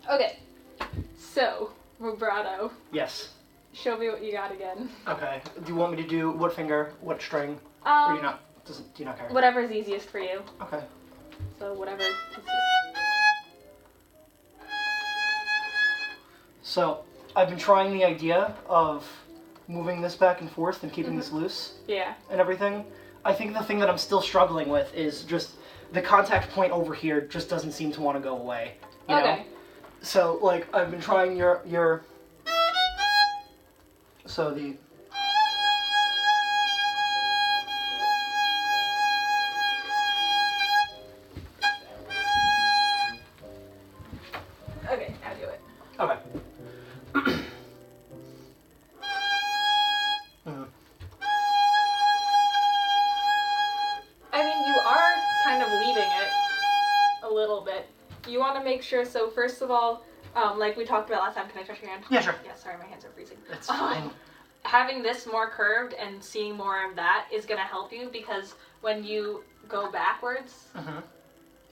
Okay. So, vibrato. Yes. Show me what you got again. Okay. Do you want me to do what finger, what string? Or do you not? Do you not care? Whatever's easiest for you. Okay. So whatever. So, I've been trying the idea of moving this back and forth and keeping this loose. Yeah. And everything. I think the thing that I'm still struggling with is just the contact point over here just doesn't seem to want to go away. You know? So, like, I've been trying your... So the... Okay, now do it. Okay. I mean, you are kind of leaving it a little bit. You want to make sure, so first of all, like we talked about last time, can I touch your hand? Yeah, sure. Yeah, sorry, my hands are freezing. It's fine. Having this more curved and seeing more of that is going to help you because when you go backwards,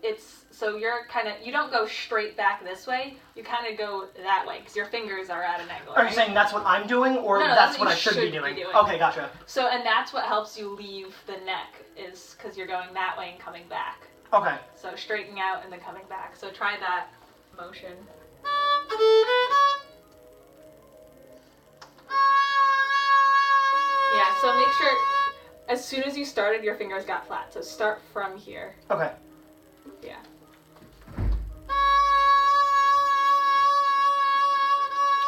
it's, so you're kind of, you don't go straight back this way, you kind of go that way because your fingers are at an angle. Are you saying that's what I'm doing, or No, that's what I should be doing? Okay, gotcha. So, and that's what helps you leave the neck, is because you're going that way and coming back. Okay. So straightening out and then coming back. So try that motion. Yeah, so make sure, as soon as you started, your fingers got flat. So start from here. Okay. Yeah.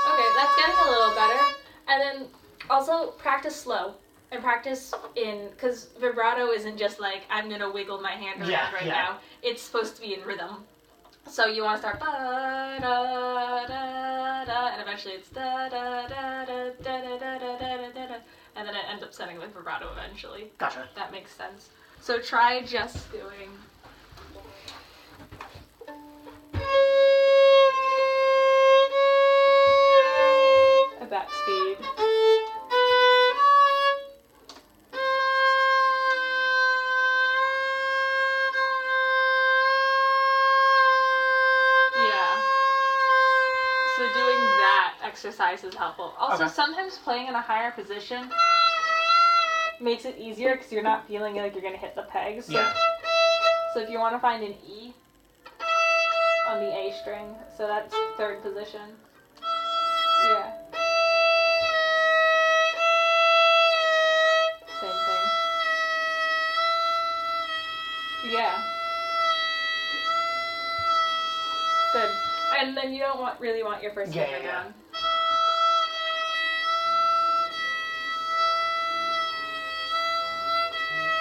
Okay, that's getting a little better. And then also practice slow. And practice in, because vibrato isn't just like, I'm going to wiggle my hand around now. It's supposed to be in rhythm. So you want to start da da da da, and eventually it's da da da da da da da da da da, and then it ends up sounding like vibrato eventually. Gotcha. That makes sense. So try just doing. At that speed. Exercise is helpful. Also, sometimes playing in a higher position makes it easier because you're not feeling like you're going to hit the pegs. So, so if you want to find an E on the A string, so that's third position. Yeah. Same thing. Yeah. Good. And then you don't really want your first finger down.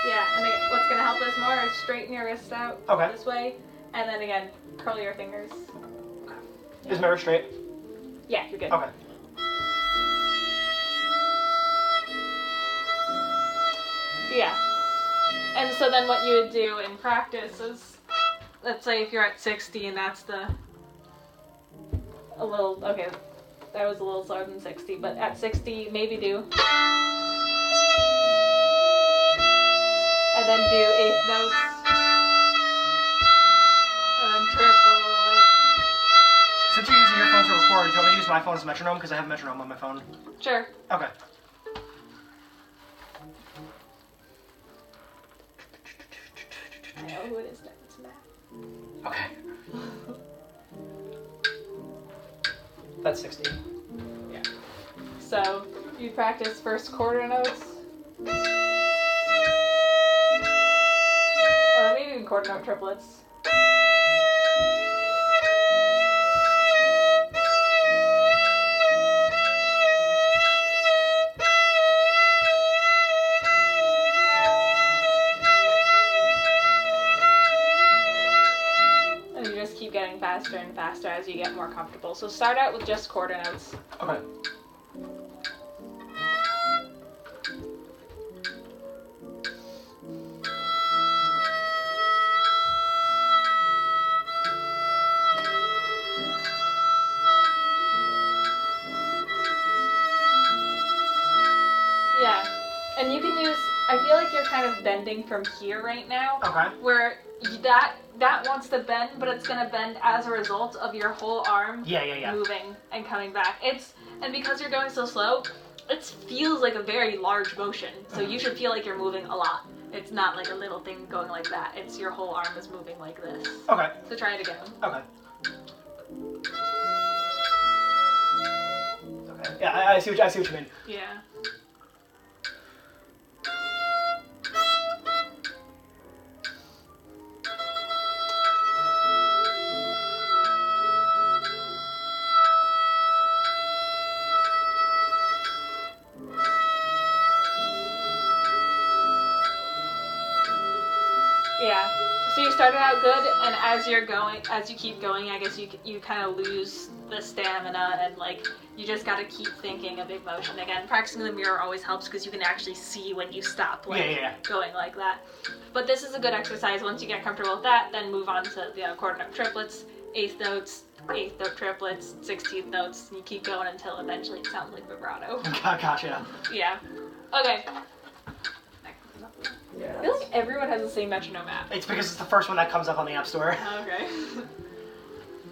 Yeah, and what's going to help us more is straighten your wrist out this way, and then again, curl your fingers. Yeah. Is my wrist straight? Yeah, you're good. Okay. Yeah. And so then what you would do in practice is, let's say if you're at 60 and that's that was a little slower than 60, but at 60, maybe do. And then do eighth notes. And then triple it. Since you're using your phone to record, do you want me to use my phone as a metronome? Because I have a metronome on my phone. Sure. Okay. I know who it is now. It's Matt. Okay. That's 60. Yeah. So, you practice first quarter notes. Oh, maybe even quarter note triplets. And you just keep getting faster and faster as you get more comfortable. So start out with just quarter notes. Okay. Yeah, and you can use, I feel like you're kind of bending from here right now. Okay. Where that wants to bend, but it's gonna bend as a result of your whole arm moving and coming back. And because you're going so slow, it feels like a very large motion. So you should feel like you're moving a lot. It's not like a little thing going like that. It's your whole arm is moving like this. Okay. So try it again. Okay. Okay. Yeah, I see what you mean. Yeah. Yeah. So you started out good, and as you keep going, I guess you kind of lose the stamina, and like you just got to keep thinking a big motion again. Practicing the mirror always helps because you can actually see when you stop going like that. But this is a good exercise. Once you get comfortable with that, then move on to the quarter note triplets, eighth notes, eighth note triplets, 16th notes, and you keep going until eventually it sounds like vibrato. Gotcha. Yeah. Okay. Yeah. I feel like everyone has the same metronome app. It's because it's the first one that comes up on the App Store. Okay.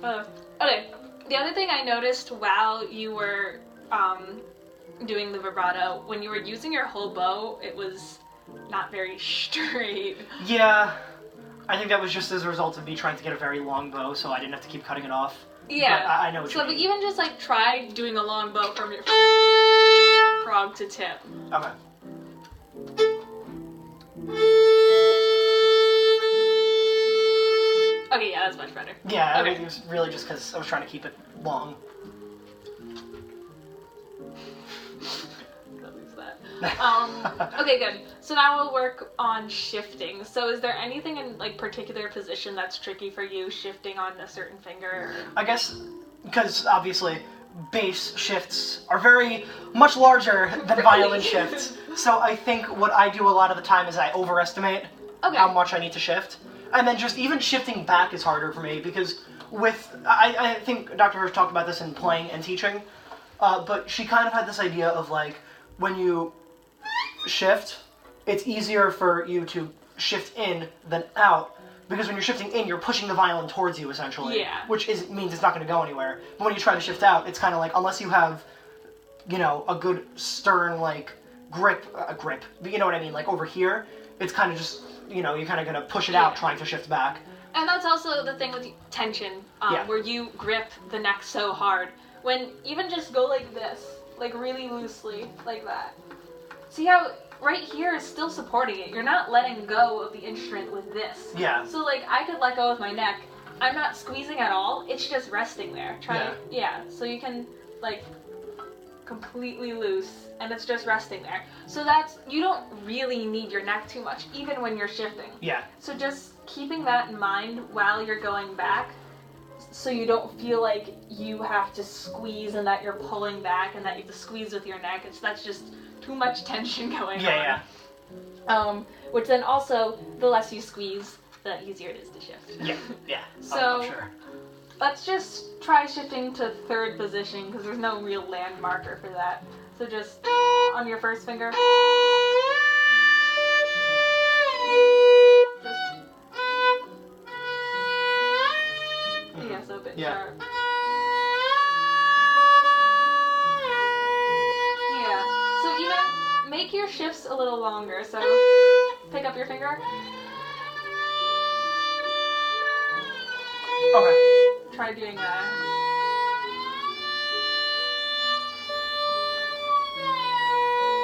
Okay. The other thing I noticed while you were doing the vibrato, when you were using your whole bow, it was not very straight. Yeah. I think that was just as a result of me trying to get a very long bow, so I didn't have to keep cutting it off. Yeah. But I know what you mean. So even just like try doing a long bow from your frog to tip. Okay. Okay, yeah, that's much better. Yeah, okay. It was really just because I was trying to keep it long. Okay, good. So now we'll work on shifting. So is there anything in like particular position that's tricky for you, shifting on a certain finger? I guess because obviously bass shifts are very much larger than violin shifts. So I think what I do a lot of the time is I overestimate how much I need to shift. And then just even shifting back is harder for me because I think Dr. Hirsch talked about this in playing and teaching, but she kind of had this idea of like, when you shift, it's easier for you to shift in than out, because when you're shifting in, you're pushing the violin towards you, essentially. Yeah. Which means it's not going to go anywhere. But when you try to shift out, it's kind of like, unless you have, a good stern, like, grip, but you know what I mean, like over here, it's kind of just, you're kind of going to push it out trying to shift back. And that's also the thing with tension, where you grip the neck so hard. When even just go like this, like really loosely, like that. See how right here is still supporting it. You're not letting go of the instrument with this. Yeah. So like I could let go with my neck. I'm not squeezing at all. It's just resting there. So you can like completely loose and it's just resting there. So you don't really need your neck too much, even when you're shifting. Yeah. So just keeping that in mind while you're going back, so you don't feel like you have to squeeze and that you're pulling back and that you have to squeeze with your neck. That's just too much tension going on. Yeah. Which then also, the less you squeeze, the easier it is to shift. Yeah. So I'm sure. Let's just try shifting to third position because there's no real land marker for that. So just on your first finger. So a bit sharp. Yeah. So even make your shifts a little longer. So pick up your finger. Okay. Try doing that.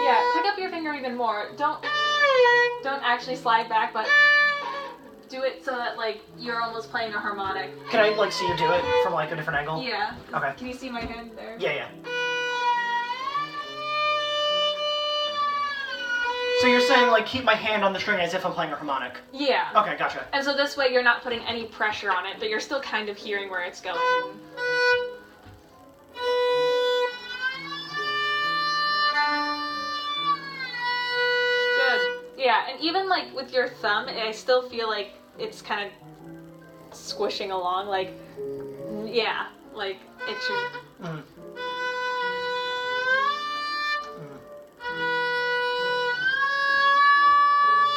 Yeah, pick up your finger even more. Don't actually slide back, but do it so that like you're almost playing a harmonic. Can I like see you do it from like a different angle? Yeah. Okay. Can you see my hand there? Yeah. So you're saying like keep my hand on the string as if I'm playing a harmonic? Yeah. Okay, gotcha. And so this way you're not putting any pressure on it, but you're still kind of hearing where it's going. Good. Yeah, and even like with your thumb, I still feel like it's kind of squishing along, like, yeah, like it should.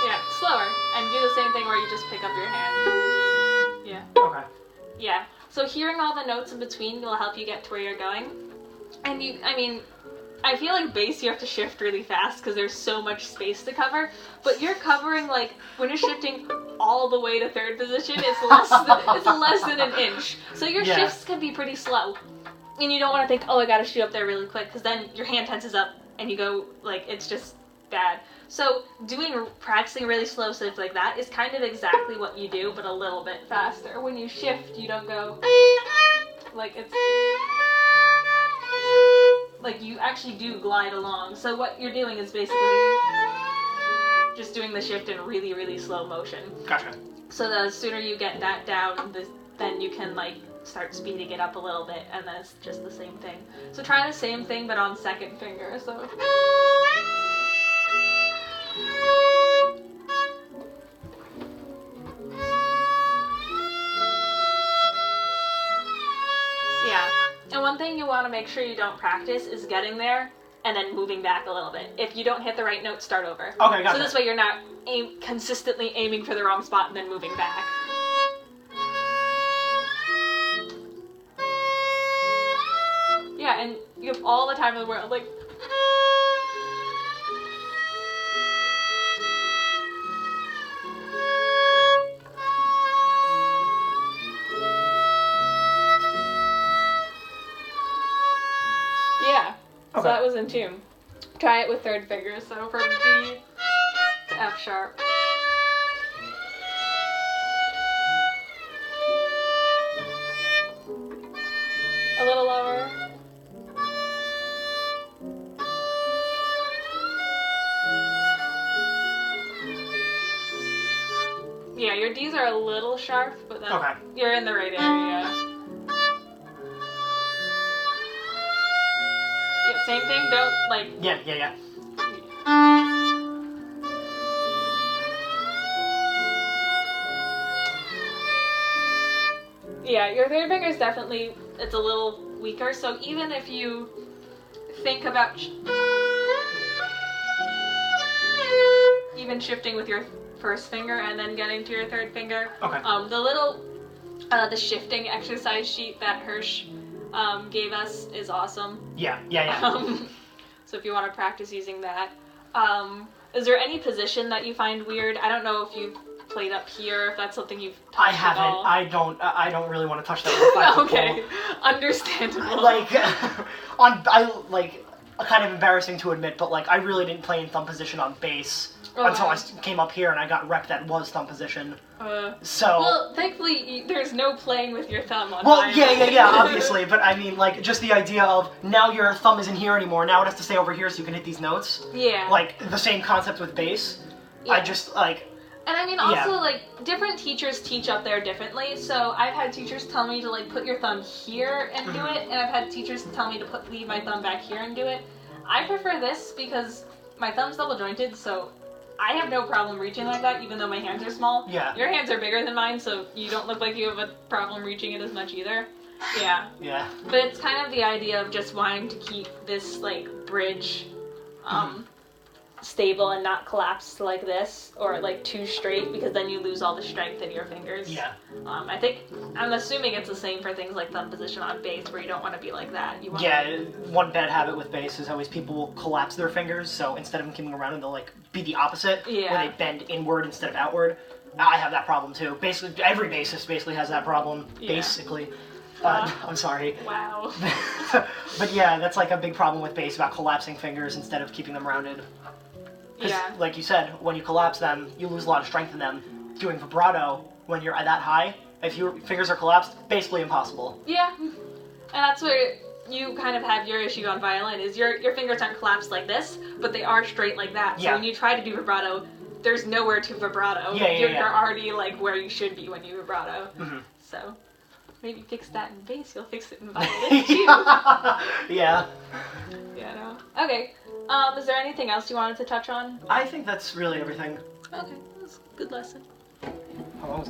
Yeah, slower, and do the same thing where you just pick up your hand. Yeah. Okay. Yeah. So hearing all the notes in between will help you get to where you're going. And I feel like bass you have to shift really fast because there's so much space to cover, but you're covering, like, when you're shifting all the way to third position, it's less than an inch. So your shifts can be pretty slow. And you don't want to think, oh, I gotta shoot up there really quick, because then your hand tenses up and you go, like, it's just bad. So practicing really slow shifts like that is kind of exactly what you do, but a little bit faster. When you shift, you don't go, like, it's... like, you actually do glide along. So what you're doing is basically just doing the shift in really, really slow motion. Gotcha. So the sooner you get that down, then you can, like, start speeding it up a little bit, and then it's just the same thing. So try the same thing, but on second finger, so... And one thing you want to make sure you don't practice is getting there and then moving back a little bit. If you don't hit the right note, start over. Okay, gotcha. So this way you're not consistently aiming for the wrong spot and then moving back. Yeah, and you have all the time in the world, like... So that was in tune. Try it with third finger, so from D to F sharp. A little lower. Yeah, your D's are a little sharp, but then you're in the right area. Same thing, don't, like... Yeah. Yeah, your third finger is definitely, it's a little weaker, so even if you think about even shifting with your first finger and then getting to your third finger, the shifting exercise sheet that Hirsch gave us is awesome. Yeah. So if you want to practice using that. Is there any position that you find weird? I don't know if you've played up here, if that's something you've touched I haven't. at all. I don't really want to touch that with Okay, understandable. Like, kind of embarrassing to admit, but, like, I really didn't play in thumb position on bass until I came up here and I got rec that was thumb position. Well, thankfully, there's no playing with your thumb on violin. Yeah, obviously, but I mean, like, just the idea of, now your thumb isn't here anymore, now it has to stay over here so you can hit these notes. Yeah. Like, the same concept with bass. Yeah. I just, like... And I mean, also, like, different teachers teach up there differently, so I've had teachers tell me to, like, put your thumb here and do it, and I've had teachers tell me to leave my thumb back here and do it. I prefer this because my thumb's double jointed, so I have no problem reaching like that, even though my hands are small. Yeah. Your hands are bigger than mine, so you don't look like you have a problem reaching it as much either. Yeah. Yeah. But it's kind of the idea of just wanting to keep this, like, bridge stable and not collapse like this, or, like, too straight, because then you lose all the strength in your fingers. Yeah. I'm assuming it's the same for things like thumb position on bass, where you don't want to be like that. You want one bad habit with bass is always people will collapse their fingers, so instead of them keeping around, they'll, like, be the opposite, where they bend inward instead of outward. I have that problem, too. Basically, every bassist basically has that problem, basically. I'm sorry. Wow. But yeah, that's, like, a big problem with bass, about collapsing fingers instead of keeping them rounded. Because, like you said, when you collapse them, you lose a lot of strength in them. Doing vibrato, when you're that high, if your fingers are collapsed, basically impossible. Yeah. And that's where you kind of have your issue on violin, is your fingers aren't collapsed like this, but they are straight like that. So when you try to do vibrato, there's nowhere to vibrato. You're already, like, where you should be when you vibrato. So maybe fix that in bass, you'll fix it in violin, too. Yeah. Yeah, no. Okay. Is there anything else you wanted to touch on? I think that's really everything. Okay, that's a good lesson. How long was it?